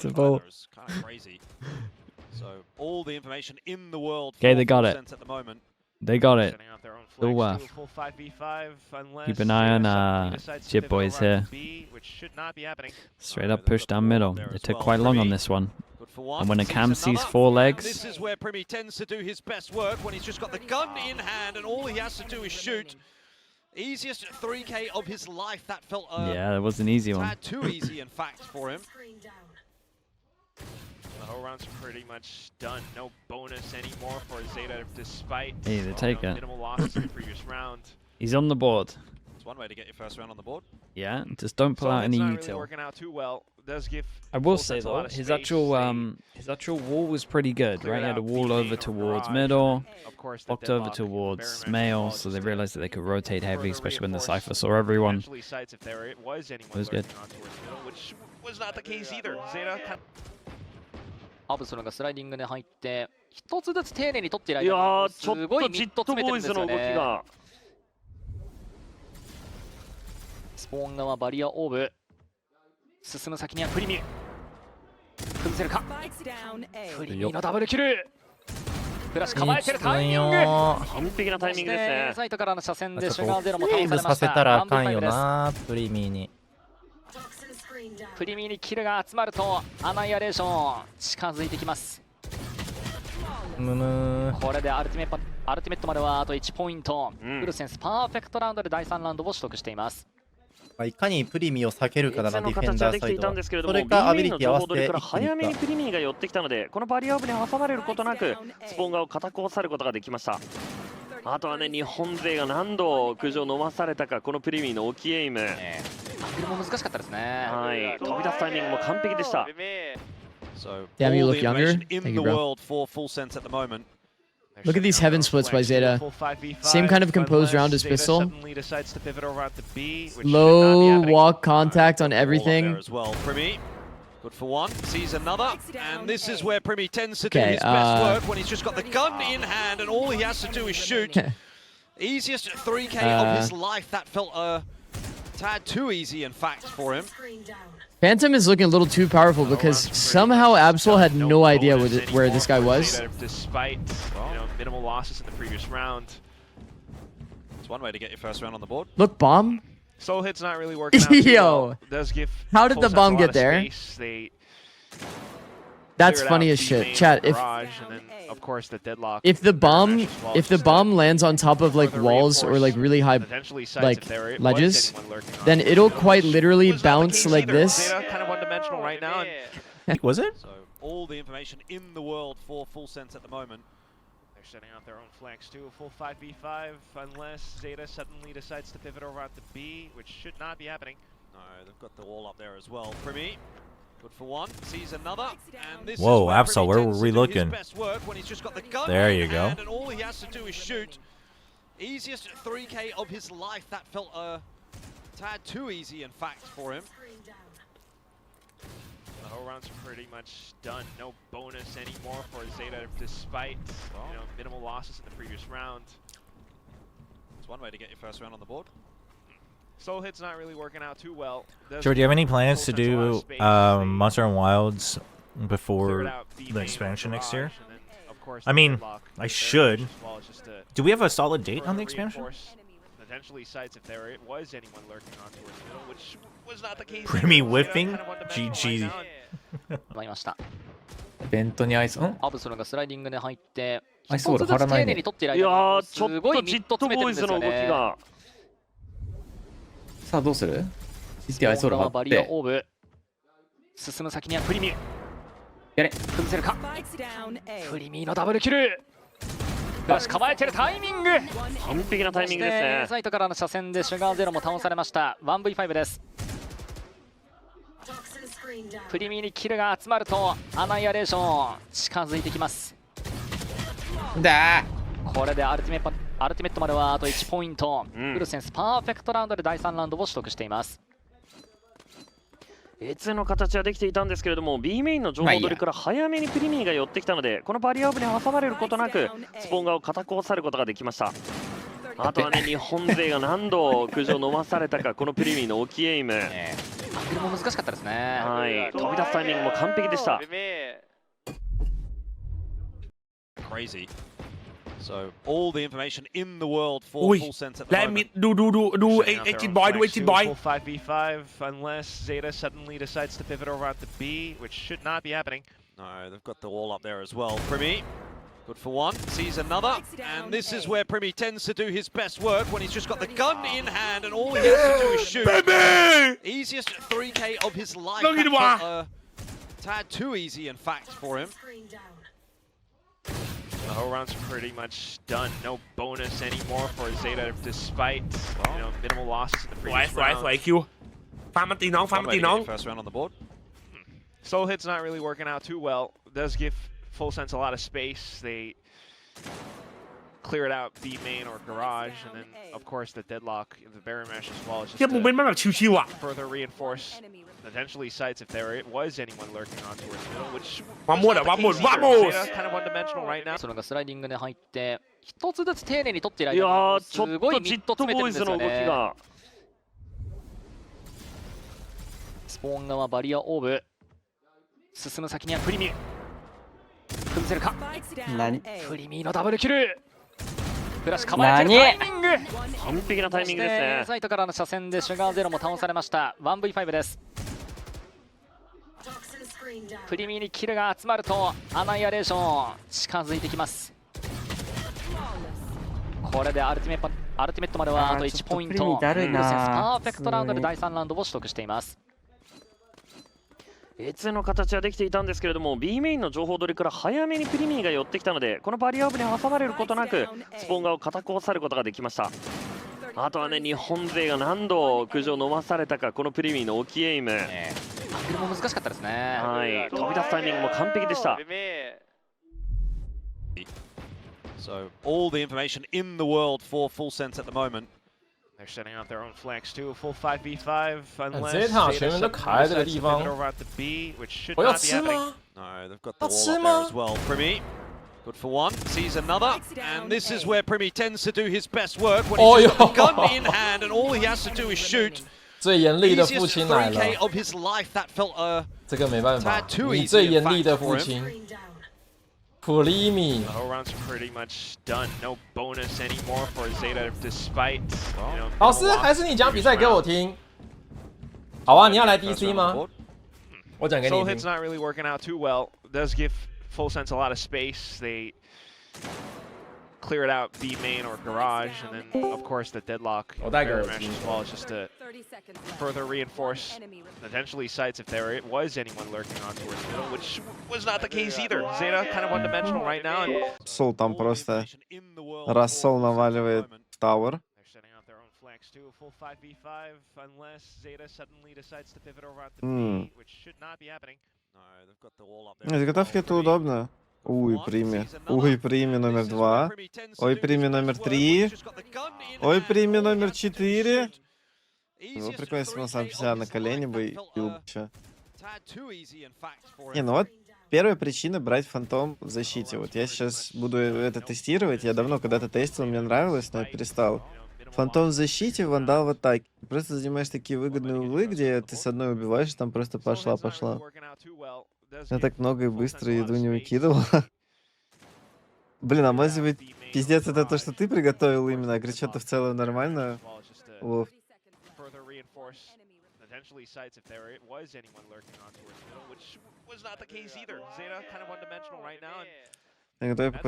Multiple. So all the information in the world. Okay, they got it. They got it. Oh, keep an eye on Jip Boys here. Straight up push down middle. They took quite long on this one. And when a cam sees 4 legs, this is where Primmie tends to do his best work when he's just got the gun in hand and all he has to do is shoot. Easiest 3K of his life. That felt yeah, that was an easy one. Too easy, in fact, for him. The whole round's pretty much done. No bonus anymore for ZETA, despite hey, they take it. Minimal losses in the previous round. He's on the board. It's one way to get your first round on the board. Yeah, just don't pull out any util. Really working out too well. Does give I will say though, his actual wall was pretty good, right? He had a wall over towards middle, blocked over towards male, so they realized that they could rotate heavy, especially when the Cypher saw everyone. It was good. Which was not the case either. ZETA アブソロンがスライディングで入って一つずつ丁寧に取っている間にすごいミッド詰めてるんですよね。スポーン側バリアオーブ進む先にはプリミュ崩せるかプリミュのダブルキルフラッシュ構えてるタイミング完璧なタイミングですね。サイトからの車線でシュガーゼロも倒されました。させたらあかんよなプリミーに。プリミーにキルが集まるとアナイアレーション近づいてきます。これでアルティメットまではあと1ポイント、フルセンスパーフェクトラウンドで第3ラウンドを取得しています。いかにプリミを避けるかだな、ディフェンダーサイドは。それかアビリティ合わせて早めにプリミーが寄ってきたので、このバリアオブに挟まれることなくスポンガを固く押さえることができました。あとはね、日本勢が何度苦情を飲まされたか、このプリミーの置きエイム。アングルも難しかったですね。はい、飛び出すタイミングも完璧でした。Damn, you look younger. Thank you, bro. Look at these heaven splits by ZETA. Same kind of composed round as Pistol. Low walk contact on everything. Good for one, sees another, and this is where Primmie tends to do his best work when he's just got the gun in hand and all he has to do is shoot. Easiest 3K of his life. That felt a tad too easy, in fact, for him. Phantom is looking a little too powerful because somehow Absol had no idea where this guy was. Despite minimal losses in the previous round. It's one way to get your first round on the board. Look, bomb. Soul hit's not really working out. Yo, does give how did the bomb get there? That's funny as shit. Chat, if the bomb lands on top of like walls or like really high like ledges, then it'll quite literally bounce like this. Kind of one-dimensional right now. Was it? So all the information in the world for Full Sense at the moment. They're setting out their own flanks too. A full 5v5 unless ZETA suddenly decides to pivot over at the B, which should not be happening. No, they've got the wall up there as well. Primmie. Good for one, sees another, and this whoa, is Absol, where were we looking? The there you go. And all he has to do is shoot. Easiest 3K of his life. That felt a tad too easy, in fact, for him. The whole round's pretty much done. No bonus anymore for ZETA, despite minimal losses in the previous round. It's one way to get your first round on the board. Soul hit's not really working out too well. Joe, do you have any plans to do Monster and Wilds before the expansion next year? I mean, I should. Do we have a solid date on the expansion? Potentially sites if there was anyone lurking on towards middle, which was not the case. Primmie whiffing? GG. イベントにアイス、アブソロンがスライディングで入ってアイスボール張らないね。丁寧に取っている間にすごいミッド詰めてるんですよね。さあどうする？アイスボール張って。バリアオーブ進む先にはプリミュ。やれ崩せるか。プリミュのダブルキル。フラッシュ構えてるタイミング。完璧なタイミングですね。サイトからの車線でシュガーゼロも倒されました。1v5 です。プリミにキルが集まるとアナイアレーション近づいてきます。これでアルティメットまではあと1ポイント、フルセンスパーフェクトラウンドで第3ラウンドを取得しています。A2 の形はできていたんですけれども B メインの情報取りから早めにプリミーが寄ってきたのでこのバリアオブに挟まれることなくスポンガを固く押さえることができました。あとはね日本勢が何度苦情を飲まされたかこのプリミーの置きエイム。ングルも難しかったですね。はい、飛び出すタイミングも完璧でした。Crazy. So all the information in the world for full sense at the moment. ดูไอ้จิตบอยดูไอ้จิตบอย Full 5v5 unless ZETA suddenly decides to pivot over at the B, which should not be happening. No, they've got the wall up there as well. Primmie, good for one, sees another, and this is where Primmie tends to do his best work when he's just got the gun in hand and all he has to do is shoot. Easiest 3K of his life. That felt a tad too easy, in fact, for him. The whole round's pretty much done. No bonus anymore for ZETA, despite minimal losses in the previous round. สวยคิวฟาร์มมันตีน้องฟาร์มมันตีน้อง First round on the board. Soul Hit's not really working out too well. Does give Full Sense a lot of space. They cleared out B main or garage, and then of course the deadlock in the barrier mesh as well is just เทียบมุมเป็นมันแบบชิวๆอ่ะ further reinforce potentially sites if there was anyone lurking on towards middle, which ワンモーだワンモー ZETA kind of one-dimensional right now. それがスライディングで入って一つずつ丁寧に取っているいや間にー、ちょっとジットボーイズの動きが。スポーン側バリアオーブ進む先にはプリミュ崩せるか。プリミーのダブルキル。フラッシュ構えてるタイミング。完璧なタイミングですね。サイトからの車線でシュガーゼロも倒されました。1v5 です。プリミーにキルが集まるとアナイアレーション近づいてきます。これでアルティメットまではあと1ポイント。パーフェクトラウンドで第3ラウンドを取得しています。A2の形はできていたんですけれども B メインの情報取りから早めにプリミーが寄ってきたのでこのバリアオブに挟まれることなくスポーン側を固く押さることができました。あとはね日本勢が何度苦情を飲まされたかこのプリミーの大きいエイム、アングルも難しかったですね。はい、飛び出すタイミングも完璧でした。So all the information in the world for Full Sense at the moment. They're setting out their own flanks too. A full 5v5 unless ZETA 全员都卡在这个地方。我要吃吗？ No, they've got the wall up there as well. Primmie, good for one, sees another, and this is where Primmie tends to do his best work when he's got the gun in hand and all he has to do is shoot. 最严厉的父亲来了。 3K of his life. That felt a 这个没办法，你最严厉的父亲。Primmie. The whole round's pretty much done. No bonus anymore for ZETA, despite 老师，还是你讲比赛给我听。好啊，你要来 DC 吗？我讲给你听。Soul Hit's not really working out too well. Does give Full Sense a lot of space. They cleared out B main or garage, and then of course the deadlock in the barrier mesh as well is just to further reinforce potentially sites if there was anyone lurking on towards middle, which was not the case either. ZETA kind of one-dimensional right now. Soul там просто рассол наваливает в Tower. To a full 5v5 unless ZETA suddenly decides to pivot over at the B, which should not be happening. No, they've got the wall up there. Изготовки это удобно. Ой, Primmie. Ой, Primmie номер 2. Ой, Primmie номер 3. Ой, Primmie номер 4. Ну, прикольно, если бы он сам себя на колени бы и бил бы еще. Не, ну вот первая причина брать фантом в защите. Вот я сейчас буду это тестировать. Я давно когда-то тестил, мне нравилось, но я перестал. Фантом в защите, вандал в атаке. Ты просто занимаешь такие выгодные углы, где ты с одной убиваешь, там просто пошла. Я так много и быстро еду не выкидывал. Блин, а может быть, пиздец, это то, что ты приготовил именно, а говорит, что-то в целом нормально. Лов. Я готов